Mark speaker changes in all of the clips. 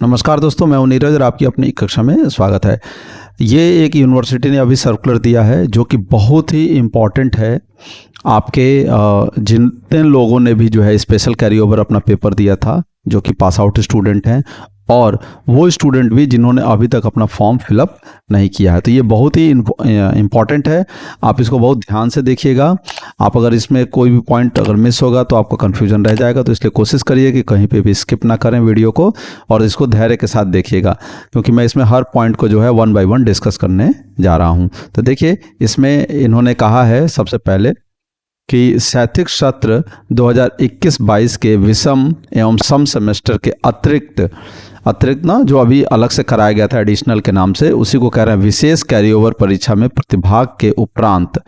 Speaker 1: नमस्कार दोस्तों, मैं हूं नीरज और आपकी अपनी कक्षा में स्वागत है। ये एक यूनिवर्सिटी ने अभी सर्कुलर दिया है जो कि बहुत ही इम्पॉर्टेंट है। आपके जितने लोगों ने भी जो है स्पेशल कैरी ओवर अपना पेपर दिया था, जो कि पास आउट स्टूडेंट हैं, और वो स्टूडेंट भी जिन्होंने अभी तक अपना फॉर्म फिलअप नहीं किया है, तो ये बहुत ही इम्पॉर्टेंट है। आप इसको बहुत ध्यान से देखिएगा। आप अगर इसमें कोई भी पॉइंट अगर मिस होगा तो आपको कन्फ्यूजन रह जाएगा, तो इसलिए कोशिश करिए कि कहीं पे भी स्किप ना करें वीडियो को और इसको धैर्य के साथ देखिएगा, क्योंकि मैं इसमें हर पॉइंट को जो है 1 बाय 1 डिस्कस करने जा रहा हूँ। तो देखिए, इसमें इन्होंने कहा है सबसे पहले कि शैक्षिक सत्र 2021-22 के विषम एवं सम सेमेस्टर के अतिरिक्त ना, जो अभी अलग से कराया गया था एडिशनल के नाम से, उसी को कह रहे हैं विशेष कैरी ओवर परीक्षा में प्रतिभाग के उपरांत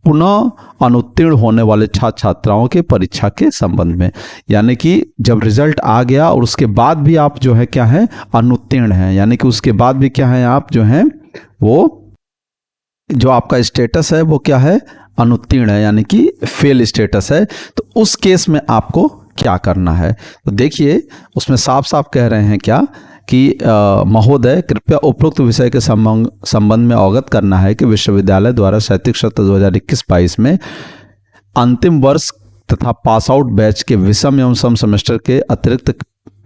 Speaker 1: पुनः अनुत्तीर्ण होने वाले छात्र छात्राओं के परीक्षा के संबंध में। यानी कि जब रिजल्ट आ गया और उसके बाद भी आप जो है क्या है, अनुत्तीर्ण हैं, यानी कि उसके बाद भी क्या है, आप जो हैं वो जो आपका स्टेटस है वो क्या है, अनुत्तीर्ण है, यानी कि फेल स्टेटस है। तो उस केस में आपको क्या करना है, तो देखिए उसमें साफ साफ कह रहे हैं क्या कि महोदय कृपया उपरोक्त विषय के संबंध में अवगत करना है कि विश्वविद्यालय द्वारा शैक्षिक सत्र 2021-22 में अंतिम वर्ष तथा पास आउट बैच के विषम एवं सम सेमेस्टर के अतिरिक्त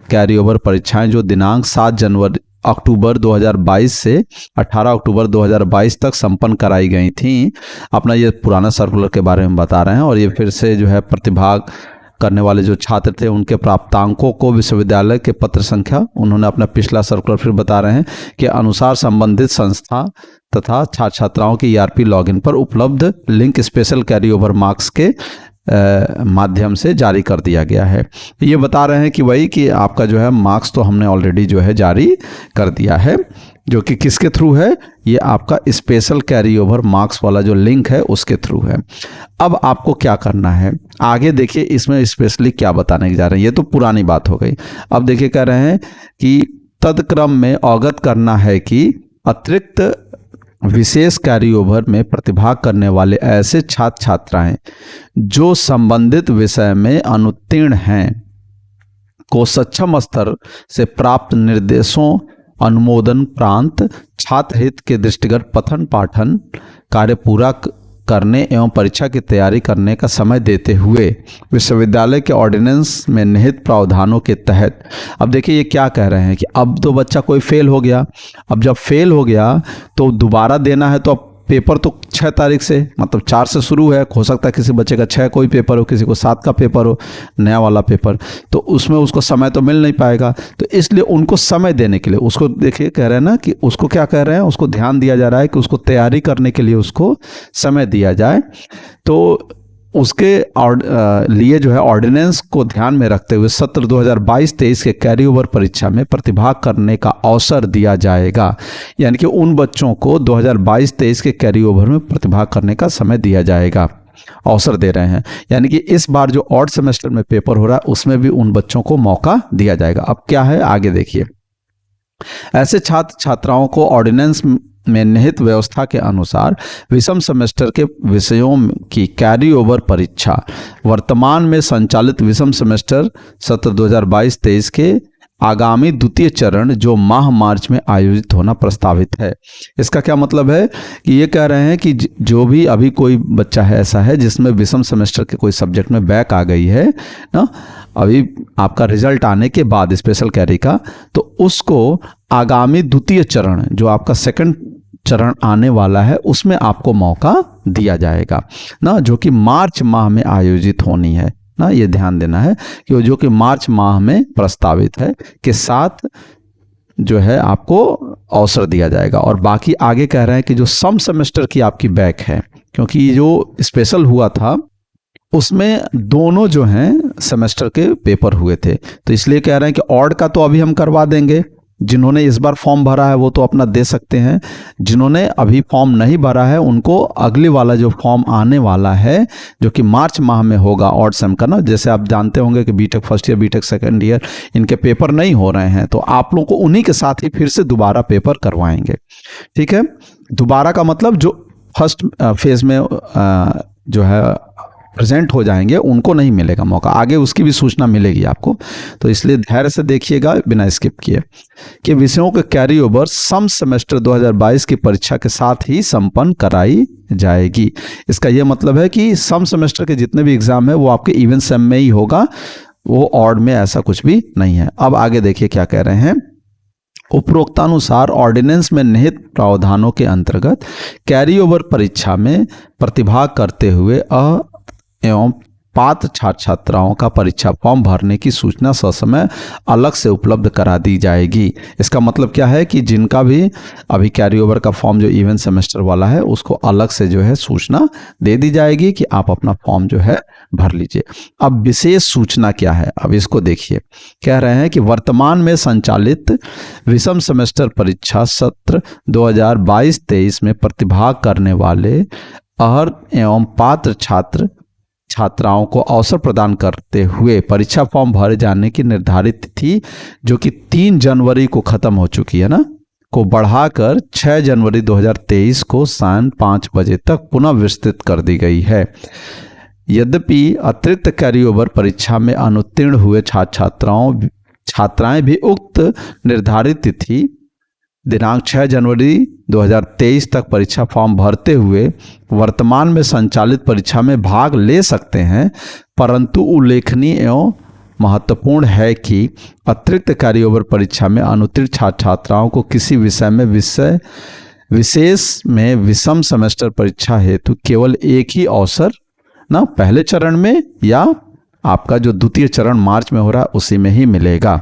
Speaker 1: कैरी ओवर परीक्षाएं जो दिनांक 7 अक्टूबर 2022 से 18 अक्टूबर 2022 तक संपन्न कराई गई थी। अपना ये पुराना सर्कुलर के बारे में बता रहे हैं, और ये फिर से जो है प्रतिभाग करने वाले जो छात्र थे उनके प्राप्तांकों को विश्वविद्यालय के पत्र संख्या, उन्होंने अपना पिछला सर्कुलर फिर बता रहे हैं कि अनुसार संबंधित संस्था तथा छात्र छात्राओं के ERP लॉगिन पर उपलब्ध link special carry over marks के माध्यम से जारी कर दिया गया है। ये बता रहे हैं कि वही कि आपका जो है मार्क्स तो हमने ऑलरेडी जो है जारी कर दिया है, जो कि किसके थ्रू है, ये आपका स्पेशल कैरी ओवर मार्क्स वाला जो लिंक है उसके थ्रू है। अब आपको क्या करना है आगे, देखिए इसमें स्पेशली क्या बताने जा रहे हैं। ये तो पुरानी बात हो गई। अब देखिए कह रहे हैं कि तत्क्रम में अवगत करना है कि अतिरिक्त विशेष कैरी ओवर में प्रतिभाग करने वाले ऐसे छात्र छात्राएं जो संबंधित विषय में अनुत्तीर्ण हैं को सक्षम स्तर से प्राप्त निर्देशों अनुमोदन प्रांत छात्र हित के दृष्टिगत पठन पाठन कार्य पूरा करने एवं परीक्षा की तैयारी करने का समय देते हुए विश्वविद्यालय के ऑर्डिनेंस में निहित प्रावधानों के तहत। अब देखिए ये क्या कह रहे हैं कि अब तो बच्चा कोई फेल हो गया, अब जब फेल हो गया तो दोबारा देना है, तो अब पेपर तो 6 तारीख से, मतलब 4 से शुरू है। हो सकता है किसी बच्चे का 6 कोई पेपर हो, किसी को 7 का पेपर हो, नया वाला पेपर, तो उसमें उसको समय तो मिल नहीं पाएगा। तो इसलिए उनको समय देने के लिए उसको देखिए कह रहे हैं ना कि उसको क्या कह रहे हैं, उसको ध्यान दिया जा रहा है कि उसको तैयारी करने के लिए उसको समय दिया जाए। तो उसके लिए जो है ऑर्डिनेंस को ध्यान में रखते हुए सत्र 2022-23 के कैरी ओवर परीक्षा में प्रतिभाग करने का अवसर दिया जाएगा। यानी कि उन बच्चों को 2022-23 के कैरी ओवर में प्रतिभाग करने का समय दिया जाएगा, अवसर दे रहे हैं। यानी कि इस बार जो ऑड सेमेस्टर में पेपर हो रहा है उसमें भी उन बच्चों को मौका दिया जाएगा। अब क्या है आगे देखिए, ऐसे छात्र छात्राओं को ऑर्डिनेंस में निहित व्यवस्था के अनुसार विषम सेमेस्टर के विषयों की कैरी ओवर परीक्षा वर्तमान में संचालित विषम सेमेस्टर सत्र 2022-23 के आगामी द्वितीय चरण जो माह मार्च में आयोजित होना प्रस्तावित है। इसका क्या मतलब है कि ये कह रहे हैं कि जो भी अभी कोई बच्चा है ऐसा है जिसमें विषम सेमेस्टर के कोई सब्जेक्ट में बैक आ गई है ना, अभी आपका रिजल्ट आने के बाद स्पेशल कैरी का, तो उसको आगामी द्वितीय चरण जो आपका सेकंड चरण आने वाला है उसमें आपको मौका दिया जाएगा ना, जो कि मार्च माह में आयोजित होनी है ना। ये ध्यान देना है कि जो कि मार्च माह में प्रस्तावित है के साथ जो है आपको अवसर दिया जाएगा। और बाकी आगे कह रहे हैं कि जो सम सेमेस्टर की आपकी बैक है, क्योंकि जो स्पेशल हुआ था उसमें दोनों जो हैं सेमेस्टर के पेपर हुए थे, तो इसलिए कह रहे हैं कि ऑड का तो अभी हम करवा देंगे। जिन्होंने इस बार फॉर्म भरा है वो तो अपना दे सकते हैं, जिन्होंने अभी फॉर्म नहीं भरा है उनको अगले वाला जो फॉर्म आने वाला है जो कि मार्च माह में होगा ऑड सेम का ना, जैसे आप जानते होंगे कि BTech first year BTech second year इनके पेपर नहीं हो रहे हैं, तो आप लोगों को उन्हीं के साथ ही फिर से दोबारा पेपर करवाएंगे। ठीक है, दोबारा का मतलब जो फर्स्ट फेज में जो है प्रेजेंट हो जाएंगे उनको नहीं मिलेगा मौका, आगे उसकी भी सूचना मिलेगी आपको। तो इसलिए धैर्य से देखिएगा बिना स्किप किए कि विषयों के कैरी ओवर सम सेमेस्टर 2022 की परीक्षा के साथ ही संपन्न कराई जाएगी। इसका यह मतलब है कि सम सेमेस्टर के जितने भी एग्जाम है वो आपके इवन सेम में ही होगा, वो ऑड में ऐसा कुछ भी नहीं है। अब आगे देखिए क्या कह रहे हैं। उपरोक्तानुसार ऑर्डिनेंस में निहित प्रावधानों के अंतर्गत कैरी ओवर परीक्षा में प्रतिभाग करते हुए एवं पात्र छात्र छात्राओं का परीक्षा फॉर्म भरने की सूचना ससमय अलग से उपलब्ध करा दी जाएगी। इसका मतलब क्या है कि जिनका भी अभी कैरी ओवर का फॉर्म जो इवेंट सेमेस्टर वाला है उसको अलग से जो है सूचना दे दी जाएगी कि आप अपना फॉर्म जो है भर लीजिए। अब विशेष सूचना क्या है, अब इसको देखिए। कह रहे हैं कि वर्तमान में संचालित विषम सेमेस्टर परीक्षा सत्र 2022-23 में प्रतिभाग करने वाले अर्ह एवं पात्र छात्र छात्राओं को अवसर प्रदान करते हुए परीक्षा फॉर्म भरे जाने की निर्धारित तिथि जो कि 3 जनवरी को खत्म हो चुकी है ना, को बढ़ाकर 6 जनवरी 2023 को सायं 5 बजे तक पुनः विस्तृत कर दी गई है। यद्यपि अतिरिक्त कैरी ओवर परीक्षा में अनुत्तीर्ण हुए छात्राएं भी उक्त निर्धारित तिथि दिनांक 6 जनवरी 2023 तक परीक्षा फॉर्म भरते हुए वर्तमान में संचालित परीक्षा में भाग ले सकते हैं, परंतु उल्लेखनीय एवं महत्वपूर्ण है कि अतिरिक्त कैरी ओवर परीक्षा में अनुत्तीर्ण छात्र छात्राओं को किसी विषय में विशेष में विषम सेमेस्टर परीक्षा हेतु केवल एक ही अवसर ना पहले चरण में या आपका जो द्वितीय चरण मार्च में हो रहा है उसी में ही मिलेगा।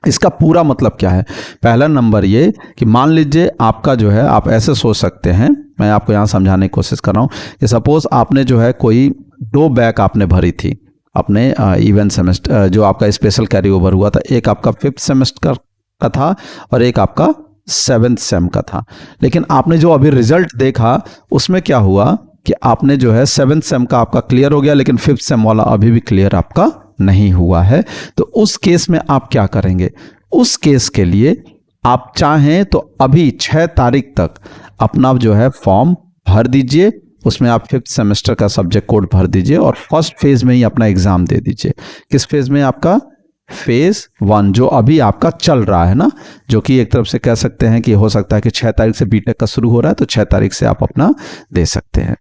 Speaker 1: इसका पूरा मतलब क्या है? पहला नंबर ये कि मान लीजिए आपका जो है, आप ऐसे सोच सकते हैं, मैं आपको यहाँ समझाने की कोशिश कर रहा हूँ कि सपोज आपने जो है कोई 2 बैक आपने भरी थी अपने इवेंट सेमेस्टर, जो आपका स्पेशल कैरी ओवर हुआ था, एक आपका 5th सेमेस्टर का था और एक आपका 7th सेम का था। लेकिन आपने जो अभी रिजल्ट देखा उसमें क्या हुआ कि आपने जो है 7th सेम का आपका क्लियर हो गया, लेकिन 5th सेम वाला अभी भी क्लियर आपका नहीं हुआ है। तो उस केस में आप क्या करेंगे? उस केस के लिए आप चाहें तो अभी 6 तारीख तक अपना जो है फॉर्म भर दीजिए, उसमें आप 5th सेमेस्टर का सब्जेक्ट कोड भर दीजिए और फर्स्ट फेज में ही अपना एग्जाम दे दीजिए। किस फेज में? आपका फेज 1 जो अभी आपका चल रहा है ना, जो कि एक तरफ से कह सकते हैं कि हो सकता है कि 6 तारीख से बीटेक का शुरू हो रहा है, तो 6 तारीख से आप अपना दे सकते हैं।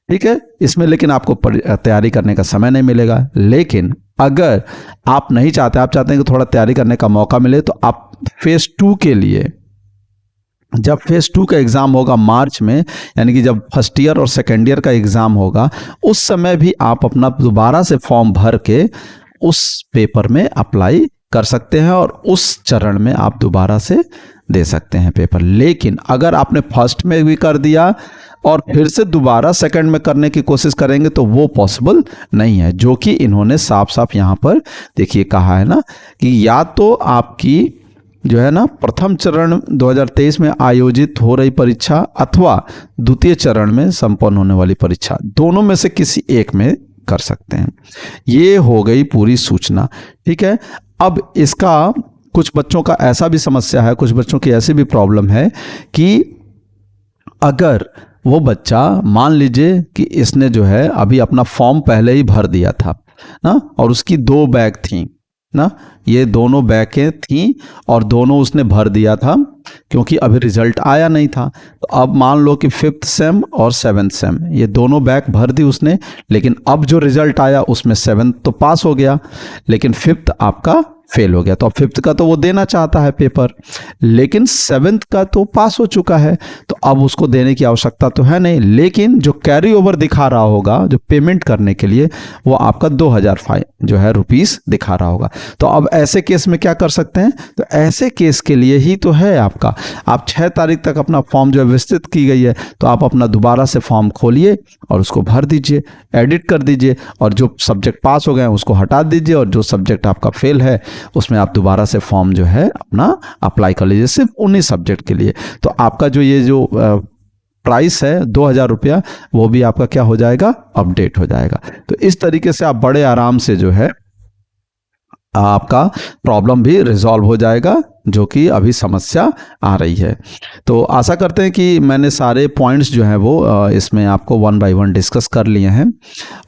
Speaker 1: ठीक है, इसमें लेकिन आपको तैयारी करने का समय नहीं मिलेगा। लेकिन अगर आप नहीं चाहते, आप चाहते हैं कि थोड़ा तैयारी करने का मौका मिले, तो आप फेज 2 के लिए, जब फेज 2 का एग्जाम होगा मार्च में, यानी कि जब फर्स्ट ईयर और सेकेंड ईयर का एग्जाम होगा, उस समय भी आप अपना दोबारा से फॉर्म भर के उस पेपर में अप्लाई कर सकते हैं और उस चरण में आप दोबारा से दे सकते हैं पेपर। लेकिन अगर आपने फर्स्ट में भी कर दिया और फिर से दोबारा सेकंड में करने की कोशिश करेंगे तो वो पॉसिबल नहीं है, जो कि इन्होंने साफ साफ यहाँ पर देखिए कहा है ना कि या तो आपकी जो है ना प्रथम चरण 2023 में आयोजित हो रही परीक्षा अथवा द्वितीय चरण में संपन्न होने वाली परीक्षा, दोनों में से किसी एक में कर सकते हैं। ये हो गई पूरी सूचना। ठीक है, अब इसका कुछ बच्चों का ऐसा भी समस्या है, कुछ बच्चों की ऐसी भी प्रॉब्लम है कि अगर वो बच्चा मान लीजिए कि इसने जो है अभी अपना फॉर्म पहले ही भर दिया था ना, और उसकी 2 बैक थी ना, ये दोनों बैकें थी और दोनों उसने भर दिया था क्योंकि अभी रिजल्ट आया नहीं था। तो अब मान लो कि 5th सेम और 7th सेम ये दोनों बैक भर दी उसने, लेकिन अब जो रिजल्ट आया उसमें 7th तो पास हो गया, लेकिन 5th आपका फेल हो गया। तो अब 5th का तो वो देना चाहता है पेपर, लेकिन 7th का तो पास हो चुका है, तो अब उसको देने की आवश्यकता तो है नहीं। लेकिन जो कैरी ओवर दिखा रहा होगा, जो पेमेंट करने के लिए, वो आपका 2005 जो है रुपीस दिखा रहा होगा। तो अब ऐसे केस में क्या कर सकते हैं? तो ऐसे केस के लिए ही तो है आपका, आप 6 तारीख तक अपना फॉर्म जो है विस्तृत की गई है, तो आप अपना दोबारा से फॉर्म खोलिए और उसको भर दीजिए, एडिट कर दीजिए, और जो सब्जेक्ट पास हो गए हैं उसको हटा दीजिए, और जो सब्जेक्ट आपका फेल है उसमें आप दोबारा से फॉर्म जो है अपना अप्लाई कर लीजिए, सिर्फ उन्हीं सब्जेक्ट के लिए। तो आपका जो ये जो प्राइस है 2000 रुपया, वो भी आपका क्या हो जाएगा? अपडेट हो जाएगा। तो इस तरीके से आप बड़े आराम से जो है आपका प्रॉब्लम भी रिजॉल्व हो जाएगा, जो कि अभी समस्या आ रही है। तो आशा करते हैं कि मैंने सारे पॉइंट्स जो हैं वो इसमें आपको 1 बाय 1 डिस्कस कर लिए हैं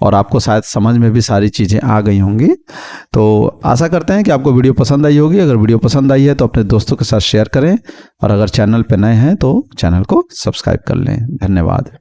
Speaker 1: और आपको शायद समझ में भी सारी चीज़ें आ गई होंगी। तो आशा करते हैं कि आपको वीडियो पसंद आई होगी। अगर वीडियो पसंद आई है तो अपने दोस्तों के साथ शेयर करें और अगर चैनल पर नए हैं तो चैनल को सब्सक्राइब कर लें। धन्यवाद।